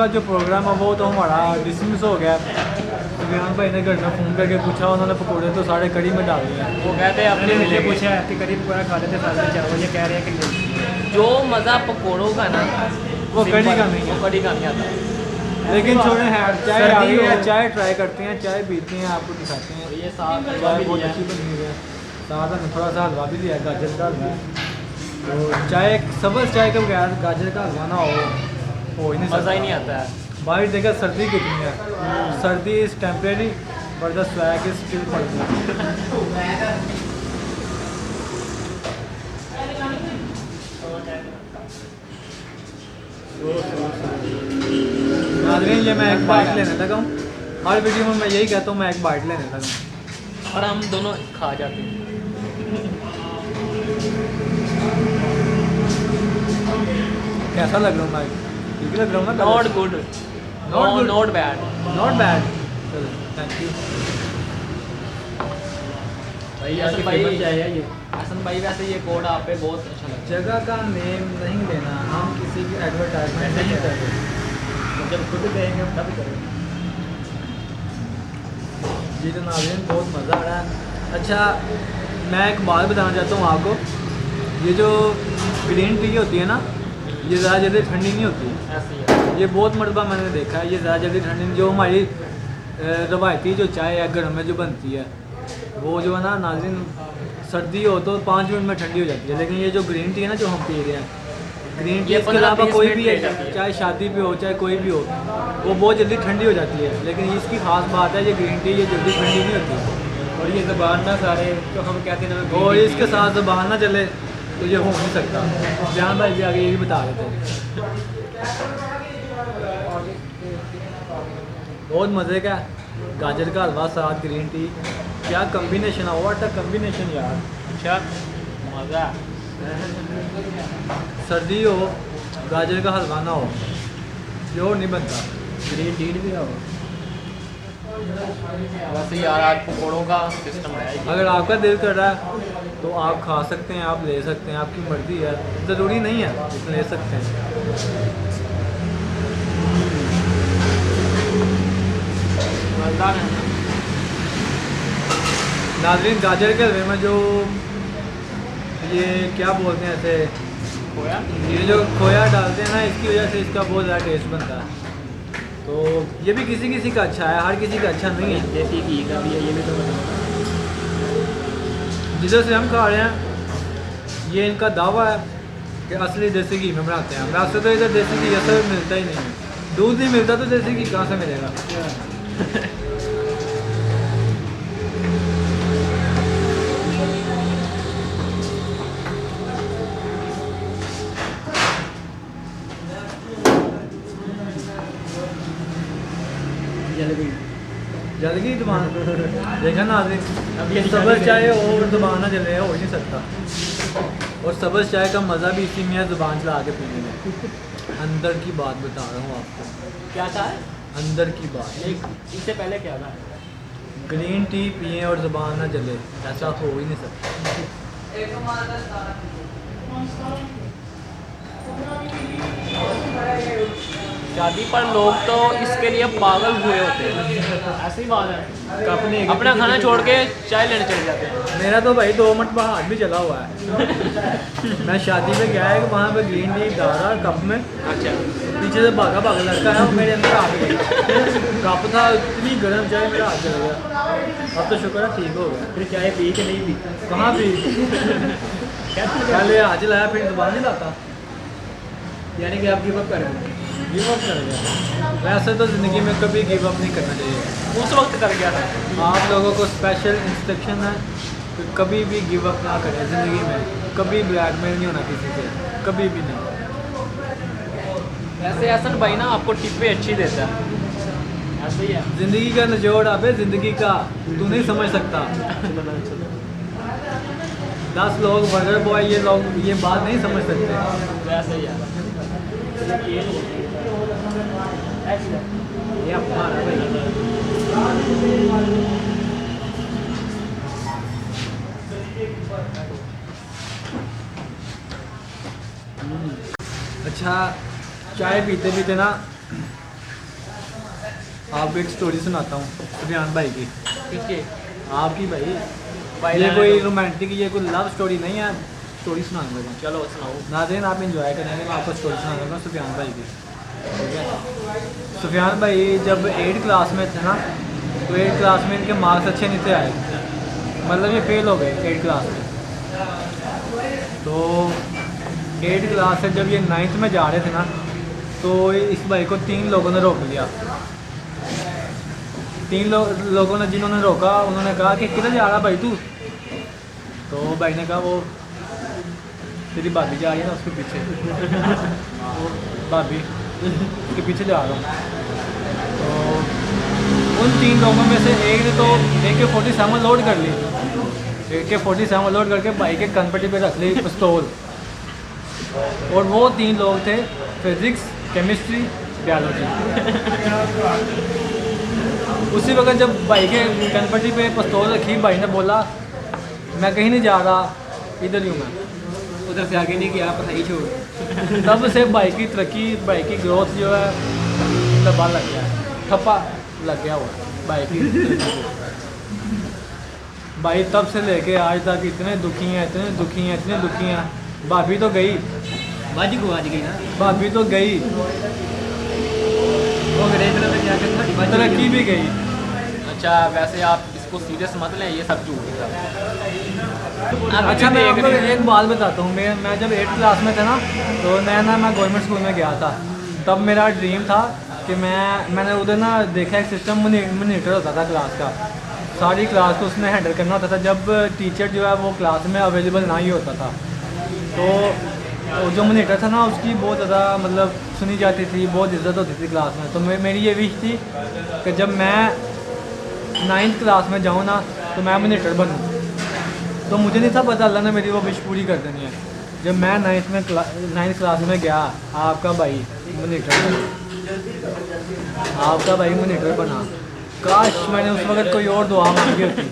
का जो प्रोग्राम है वो तो हमारा डिसमिस हो गया। सुफियान भाई ने घर में फ़ोन करके पूछा, उन्होंने पकौड़े तो सारे कड़ी में डाल दिए। वो कहते हैं अपने मुझे मिले पूछा है कि कड़ी पकौड़ा खा लेते साथ में चावल, ये कह रहे हैं कि नहीं। जो मज़ा पकौड़ों का ना वो कड़ी का नहीं है। वो कड़ी का नहीं आता। लेकिन छोड़े हैं, चाय आ सर्दी गई है, हो। चाय ट्राई करते हैं, चाय पीते हैं, आपको दिखाते हैं। और ये साग हलवा चाय भी बहुत लिया अच्छी है। बनी हुई है। साथ में थोड़ा सा हलवा भी लिया है, गाजर का हलवा है। तो चाय, सब्ज़ चाय के बगैर गाजर का हलवा ना हो ही नहीं मज़ा ही सकता। नहीं आता है। बाहर देखा सर्दी कितनी है। सर्दी is temporary but the swag is still permanent. नाज़रीन, ये मैं एक बाइट लेने लगा हूँ। हर वीडियो में मैं यही कहता हूँ, मैं एक बाइट लेने लगा हूँ। और हम दोनों खा जाते हैं। कैसा लग रहा हूँ मैं? ठीक लग रहा हूँ ना? Not good, Not good. Not bad. Not bad. चलो, थैंक यू। भाई हसन भाई, चाय है ये। हसन भाई वैसे ये कोड आप पे बहुत अच्छा लगा। जगह का नेम नहीं लेना, हम किसी की एडवर्टाइजमेंट नहीं कर रहे। तो जब खुद कहेंगे हम तब करेंगे। जी तो नाज़रीन, बहुत मज़ा आ रहा है। अच्छा, मैं एक बात बताना चाहता हूँ आपको। ये जो ग्रीन टी होती है ना, ये ज़्यादा जल्दी ठंडी नहीं होती। ऐसे ही है। ये बहुत मरतबा मैंने देखा है, ये ज़्यादा जल्दी ठंडी नहीं। जो हमारी रवायती जो चाय है घर में जो बनती है, वो जो है ना नाज़रीन, सर्दी हो तो 5 मिनट में ठंडी हो जाती है। लेकिन ये जो ग्रीन टी है ना, जो हम पी रहे हैं, ग्रीन टी, ये इसके अलावा 15-20 कोई मिनट भी में है, जाती है। चाहे शादी पे हो चाहे कोई भी हो, वो बहुत जल्दी ठंडी हो जाती है। लेकिन इसकी खास बात है, ये ग्रीन टी ये जल्दी ठंडी नहीं होती। और ये ज़बान ना सारे जो हम कहते हैं ना, और इसके साथ ज़बान ना चले तो ये हो नहीं सकता। जान भाई भी आगे ये भी बता रहे थे। बहुत मज़े का गाजर का हलवा साथ ग्रीन टी, क्या कम्बिनेशन है, व्हाट अ कम्बिनेशन यार। अच्छा मज़ा। सर्दी हो, गाजर का हलवा ना हो, प्योर नहीं बनता। ग्रीन टी भी हो। वैसे यार आज पकौड़ों का सिस्टम है। अगर आपका दिल कर रहा है तो आप खा सकते हैं, आप ले सकते हैं, आपकी मर्ज़ी है, ज़रूरी नहीं है, लेकिन ले सकते हैं। मज़ेदार है ना। नाज़रीन, गाजर के हलवे में जो ये क्या बोलते हैं ऐसे, खोया ये जो खोया डालते हैं ना, इसकी वजह से इसका बहुत ज़्यादा टेस्ट बनता है। तो ये भी किसी किसी का अच्छा है, हर किसी का अच्छा नहीं है। देसी घी का भी है, ये भी तो बताओ। जिधर से हम खा रहे हैं, ये इनका दावा है कि असली देसी घी में बनाते हैं। वैसे तो इधर देसी घी असर मिलता ही नहीं है। दूध नहीं मिलता तो देसी घी कहाँ से मिलेगा? जलेबी जल गई दुकान। देखा ना आपने, अब ये ये सब्ज़ निकाली चाय गई। और ज़ुबान ना जले हो ही नहीं सकता। और सब्ज़ चाय का मज़ा भी इसी में है, ज़ुबान चला के पीने में। अंदर की बात बता रहा हूँ आपको, क्या था? अंदर की बात। एक इससे पहले क्या था? ग्रीन टी पिए और ज़ुबान ना जले, ऐसा हो ही नहीं सकता। शादी पर लोग तो इसके लिए पागल हुए होते हैं। ऐसी बात है। अपने अपना खाना छोड़ के चाय लेने चले जाते हैं। मेरा तो भाई 2 मिनट में हाथ भी चला हुआ है। मैं शादी पे गया है कि वहाँ पे ग्रीन टी डाल रहा कप में, अच्छा। पीछे से भागा भागा लड़का है, वो मेरे अंदर आ गया। कप था, इतनी गर्म चाय, मेरा हाथ जल गया। अब तो शुक्र है ठीक हो गया। फिर चाय पी के नहीं पी। कहाँ पी? पहले हाथ जलाया, फिर ज़ुबान नहीं लाता। यानी कि आप गिव अप कर गए। गिव अप कर गया। वैसे तो ज़िंदगी में कभी गिव अप नहीं करना चाहिए। उस वक्त कर गया था। आप लोगों को स्पेशल इंस्ट्रक्शन है कि कभी भी गिव अप ना करें ज़िंदगी में। कभी ब्लैकमेल नहीं होना किसी से, कभी भी नहीं। वैसे हसन भाई ना आपको टिप्पे अच्छी देता है। ऐसे ही है। ज़िंदगी का निचोड़ अबे, ज़िंदगी का तू नहीं समझ सकता। 10 लोग बर्गर बॉय, ये लोग ये बात नहीं समझ सकते। वैसे ही है। ये अपमान है भाई। अच्छा, चाय पीते पीते ना आपको एक स्टोरी सुनाता हूँ सुफियान भाई की। किसके? आपकी भाई, भाई ये रहने कोई दो। रोमांटिक, ये कोई लव स्टोरी नहीं है, स्टोरी सुनाने लगा। चलो सुनाओ। नाज़रीन आप इंजॉय करेंगे, मैं आपको स्टोरी सुनाने लगा सुफियान भाई की। ठीक है, सुफियान भाई जब 8 क्लास में थे ना, तो 8 क्लास में इनके मार्क्स अच्छे नहीं थे आए, मतलब ये फेल हो गए 8 क्लास में। तो 8 क्लास से जब ये 9th में जा रहे थे ना, तो इस भाई को 3 लोगों ने रोक लिया। 3 लोगों ने, जिन्होंने रोका उन्होंने कहा कि किधर जा रहा भाई तू? तो भाई ने कहा वो तेरी भाभी जा रही है ना उसके पीछे, वो भाभी उसके पीछे जा रहा हूँ। तो उन 3 लोगों में से एक ने तो AK-47 लोड कर ली, AK-47 लोड करके भाई के कनपट्टी पे रख ली पिस्तौल। और वो 3 लोग थे फिज़िक्स, केमिस्ट्री, बायोलॉजी। उसी वक्त जब भाई के कनपट्टी पे पिस्तौल रखी, भाई ने बोला मैं कहीं नहीं जा रहा, इधर ही हूँ मैं, उधर से आगे नहीं गया, पढ़ाई छोड़। तब से भाई की तरक्की, भाई की ग्रोथ जो है दबा लग गया है, ठप्पा लग गया हुआ भाई की तरक्की को। भाई तब से लेके आज तक इतने दुखी हैं, इतने दुखी हैं, इतने दुखी हैं। भाभी तो गई, बाजी को आज गई ना, भाभी तो गई, वो अंग्रेज ने तो क्या करना, तरक्की भी गई। अच्छा वैसे आप इसको सीरियस मत लें, ये सब झूठ है। अच्छा मैं आपको एक बात बताता हूँ, मैं जब 8th क्लास में था ना, तो मैं गवर्नमेंट स्कूल में गया था। तब मेरा ड्रीम था कि मैंने उधर ना देखा एक सिस्टम मॉनिटर होता था क्लास का, सारी क्लास को उसने हैंडल करना होता था जब टीचर जो है वो क्लास में अवेलेबल ना ही होता था। तो जो मॉनिटर था ना उसकी बहुत ज़्यादा मतलब सुनी जाती थी, बहुत इज्जत होती थी क्लास में। तो मेरी ये विश थी कि जब मैं 9th क्लास में जाऊँ ना, तो मैं मॉनिटर बनूँ। तो मुझे नहीं था पता, अल्लाह ने मेरी वो विश पूरी कर देनी है। जब मैं 9th क्लास में गया, आपका भाई मॉनिटर बना। काश मैंने उस वक्त कोई और दुआ मांगी होती,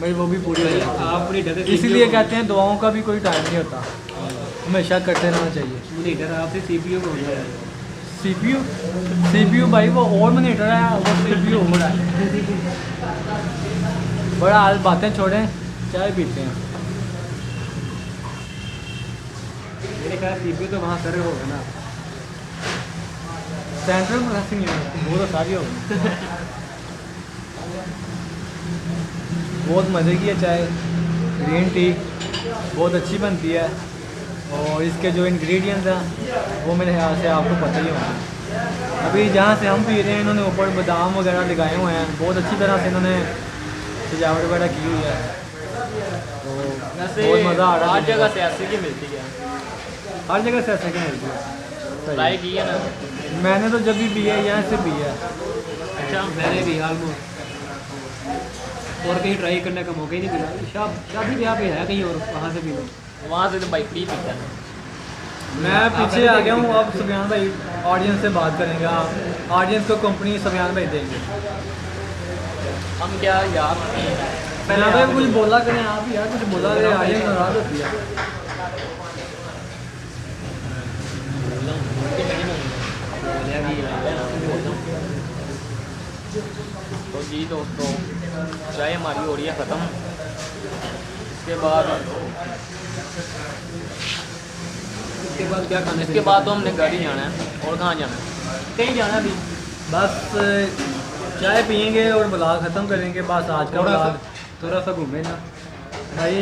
मेरी वो भी पूरी हो जाती। आप पूरी डर इसीलिए कहते हैं दुआओं का भी कोई टाइम नहीं होता, हमेशा करते रहना चाहिए। मॉनिटर आपसे CPU हो गया है। CPU भाई वो और मॉनिटर है, वो CPU हो रहा है। बड़ा हाल, बातें छोड़ें, चाय पीते हैं। मेरे ख्याल CPU तो वहाँ सर होगा ना, सेंट्रल प्रोसेसिंग यूनिट, वो तो सारी होगी। बहुत मज़े की है चाय, ग्रीन टी बहुत अच्छी बनती है। और इसके जो इंग्रेडिएंट्स हैं वो मेरे ख्याल से आपको पता ही होगा। अभी जहाँ से हम पी रहे हैं, इन्होंने ऊपर बादाम वगैरह लगाए हुए हैं, बहुत अच्छी तरह से इन्होंने सजावट वगैरह की हुई है। तो वैसे बहुत मज़ा आ रहा है। हर जगह से ऐसे की मिलती है, हर जगह से ऐसे क्या मिलती है। ट्राई की है ना? मैंने तो जब भी पी है यहाँ से पी है। अच्छा मैंने भी ऑलमोस्ट, और कहीं ट्राई करने का मौका ही नहीं मिला। शादी ब्याह पे है कहीं और, वहाँ से भी लो। वहाँ से तो भाई फ्री पीता है। मैं पीछे आ गया हूँ, अब सुफियान भाई ऑडियंस से बात करेंगे। आप ऑडियंस को कंपनी सुफियान भाई देंगे। हम क्या यार, सुफियान भाई कुछ बोला करें आप यार, कुछ बोला करें, ऑडियंस नाराज होती है। तो जी दोस्तों, चाय हमारी हो रही है ख़त्म। इसके बाद क्या खाने इसके बाद तो हमने घर ही जाना है। और कहाँ जाना है? कहीं जाना भी, बस चाय पियेंगे और ब्लॉग ख़त्म करेंगे। बस आज का ब्लॉग थोड़ा सा घूमे ना भाई,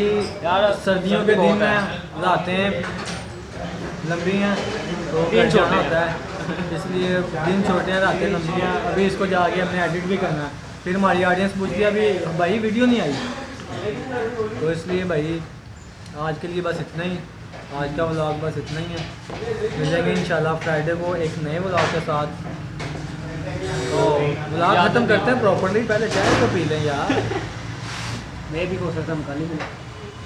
यार सर्दियों के दिन में रातें लंबी हैं तो दिन घर जाना छोटे होता है, इसलिए दिन छोटे हैं, रातें लंबी हैं। अभी इसको जाके हमने एडिट भी करना है। फिर हमारी ऑडियंस पूछती है अभी भाई वीडियो नहीं आई, तो इसलिए भाई आज के लिए बस इतना ही। आज का व्लॉग बस इतना ही है। मिलेंगे इंशाल्लाह फ्राइडे को एक नए व्लॉग के साथ। तो व्लॉग ख़त्म करते हैं प्रॉपर्ली, पहले चाय तो पी लें यार। मैं भी हो सकता हूँ, कल ही मिला।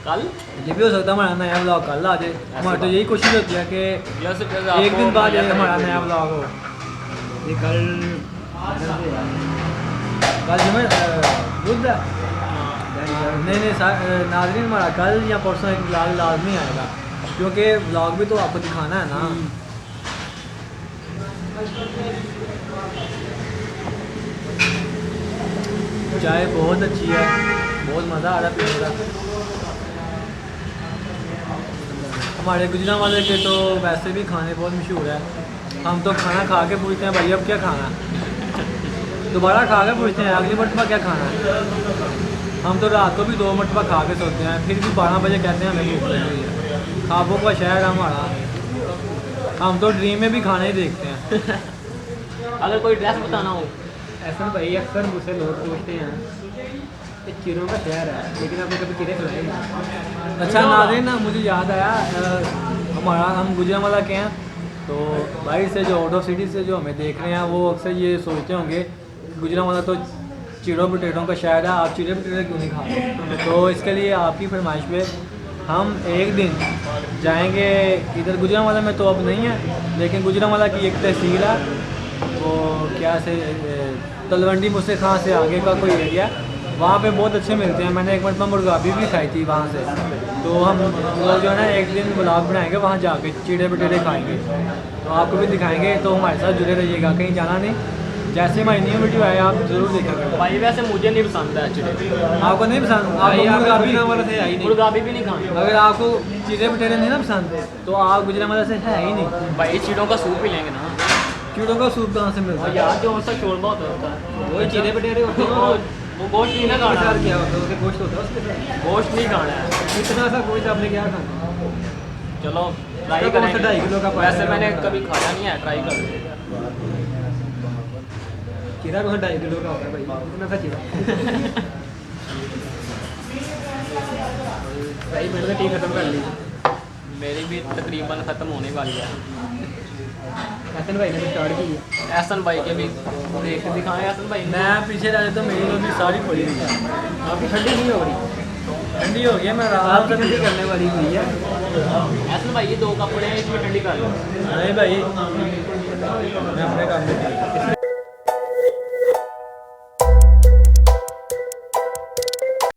कल ये भी हो सकता है हमारा नया व्लॉग कल आ जाए। हमारी तो यही कोशिश होती है कि जैसे एक दिन बाद ये हमारा नया व्लॉग हो। ये कल कल जुमे बुध है, नहीं नाज़रीन, हमारा कल या परसों एक व्लॉग लाजमी आएगा, क्योंकि व्लॉग भी तो आपको दिखाना है ना। चाय बहुत अच्छी है, बहुत मज़ा आ रहा है पीने का। हमारे गुजरांवाले के तो वैसे भी खाने बहुत मशहूर है। हम तो खाना खा के पूछते हैं भाई अब क्या खाना है, दोबारा खा के पूछते हैं अगली मरतबा क्या खाना है। हम तो रात को भी 2 मरतबा खा के सोते हैं, फिर भी 12 बजे कहते हैं हमें भूख लगी हुई है। ख्वाबों का शहर है हमारा, हम तो ड्रीम में भी खाना ही देखते हैं। अगर कोई ड्रेस बताना हो, ऐसा भाई अक्सर मुझसे लोग पूछते हैं कि चिड़ों का शहर है, लेकिन आपने कभी चिड़े खिलाए नहीं। अच्छा नाज़रीन ना, मुझे याद आया हम गुजरांवाला के हैं, तो बाहर से जो आउट ऑफ सिटी से जो हमें देख रहे हैं वो अक्सर ये सोचते होंगे गुजरांवाला तो चिड़ों बटेटों का शहर है, आप चिड़े बटेटे क्यों नहीं खाते। तो इसके लिए आपकी फरमाइश पे हम एक दिन जाएंगे इधर। गुजरांवाला में तो अब नहीं है, लेकिन गुजरांवाला की एक तहसील है, वो क्या से तलवंडी मुझसे खां से आगे का कोई एरिया, वहाँ पे बहुत अच्छे मिलते हैं। मैंने एक मरतबा मुर्गाबी भी खाई थी वहाँ से। तो हम लोग जो है ना एक दिन ब्लॉग बनाएंगे, वहाँ जाके चिड़े बटेरे खाएंगे, तो आपको भी दिखाएंगे। तो हमारे साथ जुड़े रहिएगा, कहीं जाना नहीं। जैसे हमारी न्यू वीडियो आए आप ज़रूर देखा। भाई वैसे मुझे नहीं पसंद है चिड़े, आपको नहीं पसंद? आपको मुर्गाबी वाला से आई नहीं। मुर्गाबी भी नहीं खानी। अगर आपको चिड़े बटेरे नहीं ना पसंद तो आप गुजरांवाला से है ही नहीं। भाई चिड़ों का सूप ही लेंगे ना। कीड़ों का सूप कहाँ से मिलता और है? यार जो सा शोरबा होता है वही चिड़े बटेरे होते हैं वो वो गोश्त नहीं ना खाना, सार क्या होता है, उसके गोश्त होता है उसके साथ। गोश्त नहीं खाना है। इतना सा गोश्त आपने क्या खाना? चलो ट्राई इसका करेंगे। 2.5 किलो का पाया वैसे है। मैंने कभी खाया नहीं है, ट्राई कर लेंगे। चिड़ा को 2.5 किलो का होता है भाई, इतना सा चिड़ा। भाई मैंने तो टी खत्म कर ली। मेरी भी तकरीबन ख़त्म होने वाली है। हसन भाई ने तो स्टार्ट की है। एहसन भाई के भी देख के दिखाएं। एहसन भाई मैं पीछे रह तो मेरी तो भी सारी खोली हुई है। आपकी ठंडी नहीं हो रही, ठंडी हो गई है, मैं रात आपकी ठंडी करने वाली हुई है। एहसन भाई ये 2 कपड़े हैं, इसमें ठंडी कर लो। नहीं भाई, मैं अपने काम में